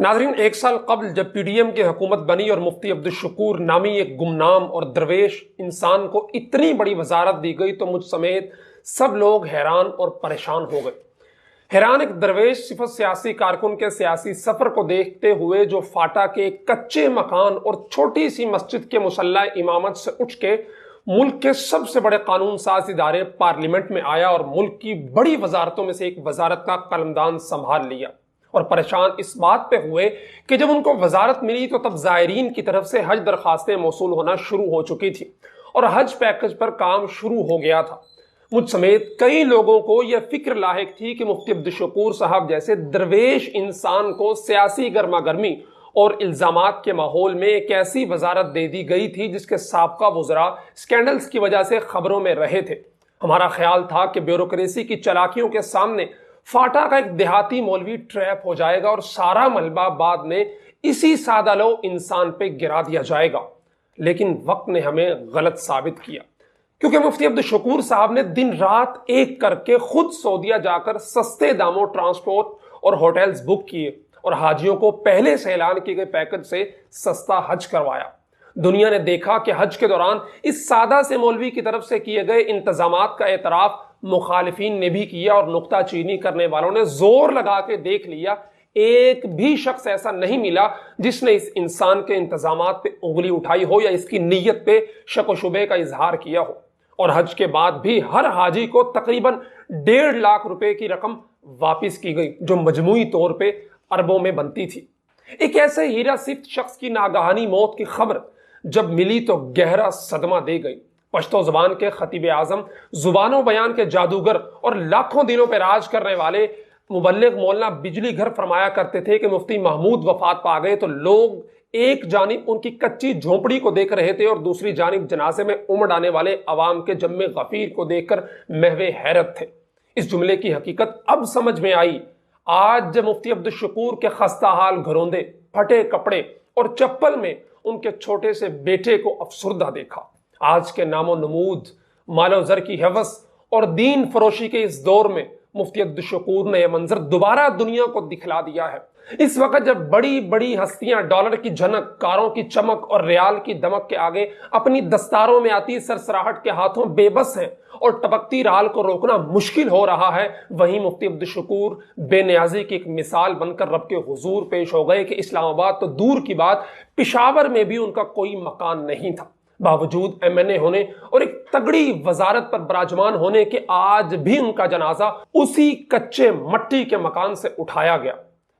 ناظرین، ایک سال قبل جب پی ڈی ایم کی حکومت بنی اور مفتی عبدالشکور نامی ایک گمنام اور درویش انسان کو اتنی بڑی وزارت دی گئی تو مجھ سمیت سب لوگ حیران اور پریشان ہو گئے۔ حیران ایک درویش صفت سیاسی کارکن کے سیاسی سفر کو دیکھتے ہوئے جو فاٹا کے ایک کچے مکان اور چھوٹی سی مسجد کے مسلح امامت سے اٹھ کے ملک کے سب سے بڑے قانون ساز ادارے پارلیمنٹ میں آیا اور ملک کی بڑی وزارتوں میں سے ایک وزارت کا قلمدان سنبھال لیا، اور پریشان اس بات پہ ہوئے کہ جب ان کو وزارت ملی تو تب زائرین کی طرف سے حج درخواستیں موصول ہونا شروع ہو چکی تھی اور حج پیکج پر کام شروع ہو گیا تھا۔ مجھ سمیت کئی لوگوں کو یہ فکر لاحق تھی کہ مفتی عبدالشکور صاحب جیسے درویش انسان کو سیاسی گرما گرمی اور الزامات کے ماحول میں ایک ایسی وزارت دے دی گئی تھی جس کے سابقہ وزراء سکینڈلز کی وجہ سے خبروں میں رہے تھے۔ ہمارا خیال تھا کہ بیوروکریسی کی چالاکیوں کے سامنے فاٹا کا ایک دیہاتی مولوی ٹریپ ہو جائے گا اور سارا ملبہ بعد میں اسی سادہ لو انسان پہ گرا دیا جائے گا، لیکن وقت نے ہمیں غلط ثابت کیا، کیونکہ مفتی عبدالشکور صاحب نے دن رات ایک کر کے خود سعودیہ جا کر سستے داموں ٹرانسپورٹ اور ہوٹلز بک کیے اور حاجیوں کو پہلے سے اعلان کیے گئے پیکج سے سستا حج کروایا۔ دنیا نے دیکھا کہ حج کے دوران اس سادہ سے مولوی کی طرف سے کیے گئے انتظامات کا اعتراف مخالفین نے بھی کیا، اور نکتہ چینی کرنے والوں نے زور لگا کے دیکھ لیا، ایک بھی شخص ایسا نہیں ملا جس نے اس انسان کے انتظامات پہ انگلی اٹھائی ہو یا اس کی نیت پہ شک و شبے کا اظہار کیا ہو۔ اور حج کے بعد بھی ہر حاجی کو تقریباً 1.5 لاکھ روپے کی رقم واپس کی گئی، جو مجموعی طور پہ اربوں میں بنتی تھی۔ ایک ایسے ہیرا صفت شخص کی ناگہانی موت کی خبر جب ملی تو گہرا صدمہ دے گئی۔ پشتو زبان کے خطیب اعظم، زبان و بیان کے جادوگر اور لاکھوں دلوں پہ راج کرنے والے مبلغ مولانا بجلی گھر فرمایا کرتے تھے کہ مفتی محمود وفات پا گئے تو لوگ ایک جانب ان کی کچی جھونپڑی کو دیکھ رہے تھے اور دوسری جانب جنازے میں امڑ آنے والے عوام کے جم غفیر کو دیکھ کر محو حیرت تھے۔ اس جملے کی حقیقت اب سمجھ میں آئی آج جب مفتی عبدالشکور کے خستہ حال گھروندے، پھٹے کپڑے اور چپل میں ان کے چھوٹے سے بیٹے کو افسردہ دیکھا۔ آج کے نام و نمود، مال و زر کی ہوس اور دین فروشی کے اس دور میں مفتی عبدالشکور نے یہ منظر دوبارہ دنیا کو دکھلا دیا ہے۔ اس وقت جب بڑی بڑی ہستیاں ڈالر کی جھنک، کاروں کی چمک اور ریال کی دمک کے آگے اپنی دستاروں میں آتی سرسراہٹ کے ہاتھوں بے بس ہیں اور ٹپکتی رال کو روکنا مشکل ہو رہا ہے، وہیں مفتی عبدالشکور بے نیازی کی ایک مثال بن کر رب کے حضور پیش ہو گئے کہ اسلام آباد تو دور کی بات، پشاور میں بھی ان کا کوئی مکان نہیں تھا۔ باوجود ایم این اے ہونے اور ایک تگڑی وزارت پر براجمان ہونے کے آج بھی ان کا جنازہ اسی کچے مٹی کے مکان سے اٹھایا گیا۔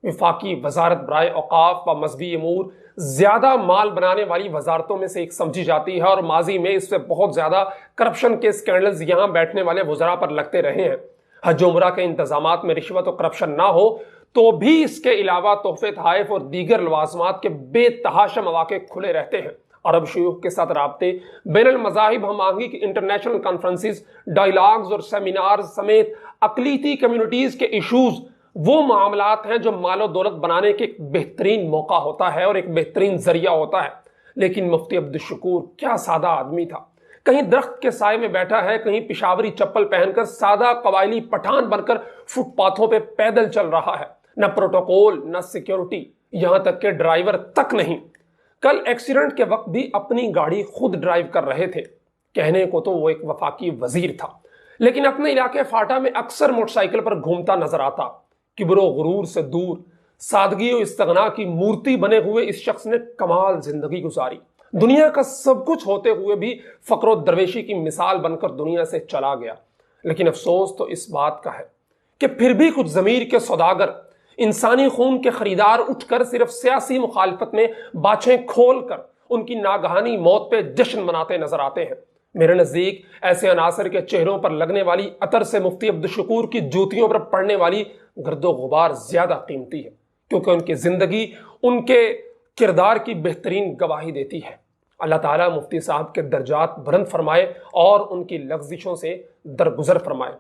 وفاقی وزارت برائے اوقاف و مذہبی امور زیادہ مال بنانے والی وزارتوں میں سے ایک سمجھی جاتی ہے، اور ماضی میں اس سے بہت زیادہ کرپشن کے سکینڈلز یہاں بیٹھنے والے وزراء پر لگتے رہے ہیں۔ حج و عمرہ کے انتظامات میں رشوت و کرپشن نہ ہو تو بھی اس کے علاوہ تحفے تحائف اور دیگر لوازمات کے بے تحاشا مواقع کھلے رہتے ہیں۔ عرب شیوخ کے ساتھ رابطے، بین المذاہب ہم آہنگی کی انٹرنیشنل کانفرنسز، ڈائیلاگز اور سیمینارز سمیت اقلیتی کمیونٹیز کے ایشوز وہ معاملات ہیں جو مال و دولت بنانے کے ایک بہترین موقع ہوتا ہے اور ایک بہترین ذریعہ ہوتا ہے۔ لیکن مفتی عبدالشکور کیا سادہ آدمی تھا، کہیں درخت کے سائے میں بیٹھا ہے، کہیں پشاوری چپل پہن کر سادہ قبائلی پٹھان بن کر فٹ پاتھوں پہ پیدل چل رہا ہے۔ نہ پروٹوکول، نہ سیکیورٹی، یہاں تک کہ ڈرائیور تک نہیں۔ کل ایکسیڈنٹ کے وقت بھی اپنی گاڑی خود ڈرائیو کر رہے تھے۔ کہنے کو تو وہ ایک وفاقی وزیر تھا، لیکن اپنے علاقے فاٹا میں اکثر موٹر سائیکل پر گھومتا نظر آتا۔ کبر و غرور سے دور، سادگی و استغنا کی مورتی بنے ہوئے اس شخص نے کمال زندگی گزاری۔ دنیا کا سب کچھ ہوتے ہوئے بھی فقر و درویشی کی مثال بن کر دنیا سے چلا گیا۔ لیکن افسوس تو اس بات کا ہے کہ پھر بھی کچھ ضمیر کے سوداگر، انسانی خون کے خریدار اٹھ کر صرف سیاسی مخالفت میں باچھیں کھول کر ان کی ناگہانی موت پہ جشن مناتے نظر آتے ہیں۔ میرے نزدیک ایسے عناصر کے چہروں پر لگنے والی عطر سے مفتی عبدالشکور کی جوتیوں پر پڑنے والی گرد و غبار زیادہ قیمتی ہے، کیونکہ ان کی زندگی ان کے کردار کی بہترین گواہی دیتی ہے۔ اللہ تعالیٰ مفتی صاحب کے درجات بلند فرمائے اور ان کی لغزشوں سے درگزر فرمائے۔